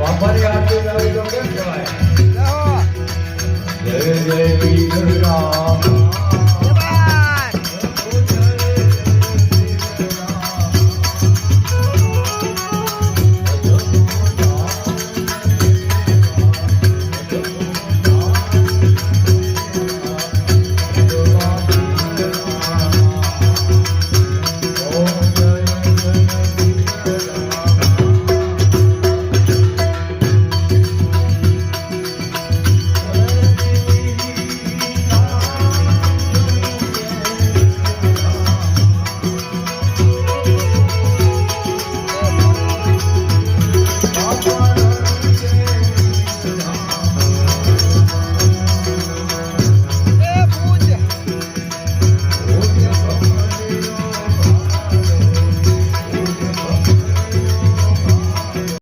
અમારી આરતી ગાવી તો કેમ કહેવાય? જય જય વીર રામ. Bye.